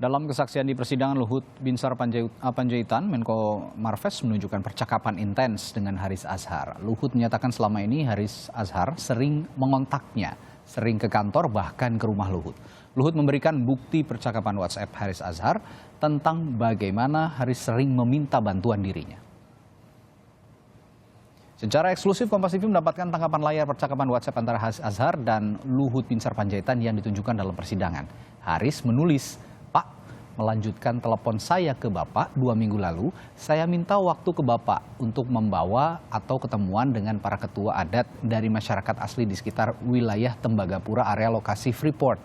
Dalam kesaksian di persidangan, Luhut Binsar Panjaitan, Menko Marves, menunjukkan percakapan intens dengan Haris Azhar. Luhut menyatakan selama ini Haris Azhar sering mengontaknya, sering ke kantor bahkan ke rumah Luhut. Luhut memberikan bukti percakapan WhatsApp Haris Azhar tentang bagaimana Haris sering meminta bantuan dirinya. Secara eksklusif, Kompas TV mendapatkan tangkapan layar percakapan WhatsApp antara Haris Azhar dan Luhut Binsar Panjaitan yang ditunjukkan dalam persidangan. Haris menulis, "Pak, melanjutkan telepon saya ke Bapak 2 minggu lalu, saya minta waktu ke Bapak untuk membawa atau ketemuan dengan para ketua adat dari masyarakat asli di sekitar wilayah Tembagapura area lokasi Freeport.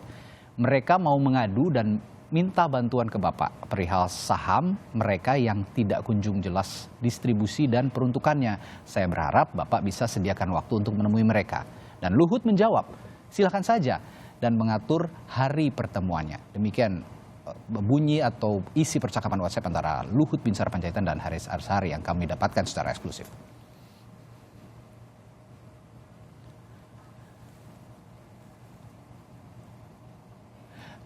Mereka mau mengadu dan minta bantuan ke Bapak perihal saham mereka yang tidak kunjung jelas distribusi dan peruntukannya. Saya berharap Bapak bisa sediakan waktu untuk menemui mereka." Dan Luhut menjawab, "Silakan saja," dan mengatur hari pertemuannya. Demikian bunyi atau isi percakapan WhatsApp antara Luhut Binsar Panjaitan dan Haris Azhar yang kami dapatkan secara eksklusif.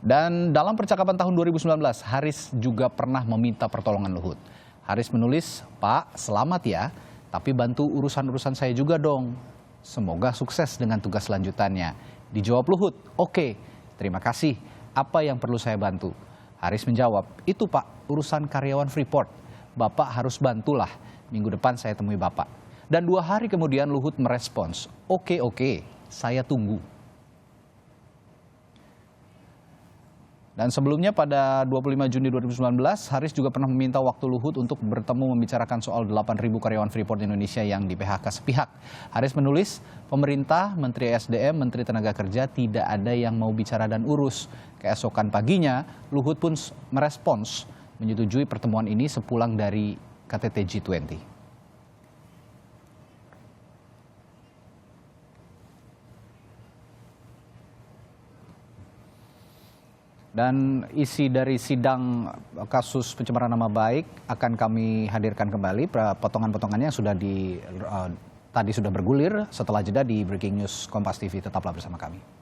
Dan dalam percakapan tahun 2019, Haris juga pernah meminta pertolongan Luhut. Haris menulis, "Pak, selamat ya, tapi bantu urusan-urusan saya juga dong. Semoga sukses dengan tugas selanjutannya." Dijawab Luhut, "Oke, terima kasih. Apa yang perlu saya bantu?" Haris menjawab, "Itu Pak, urusan karyawan Freeport. Bapak harus bantulah. Minggu depan saya temui Bapak." Dan 2 hari kemudian Luhut merespons, "Oke, saya tunggu." Dan sebelumnya pada 25 Juni 2019, Haris juga pernah meminta waktu Luhut untuk bertemu membicarakan soal 8.000 karyawan Freeport Indonesia yang di PHK sepihak. Haris menulis, "Pemerintah, Menteri SDM, Menteri Tenaga Kerja tidak ada yang mau bicara dan urus." Keesokan paginya, Luhut pun merespons menyetujui pertemuan ini sepulang dari KTT G20. Dan isi dari sidang kasus pencemaran nama baik akan kami hadirkan kembali. Potongan-potongannya tadi sudah bergulir setelah jeda di Breaking News Kompas TV. Tetaplah bersama kami.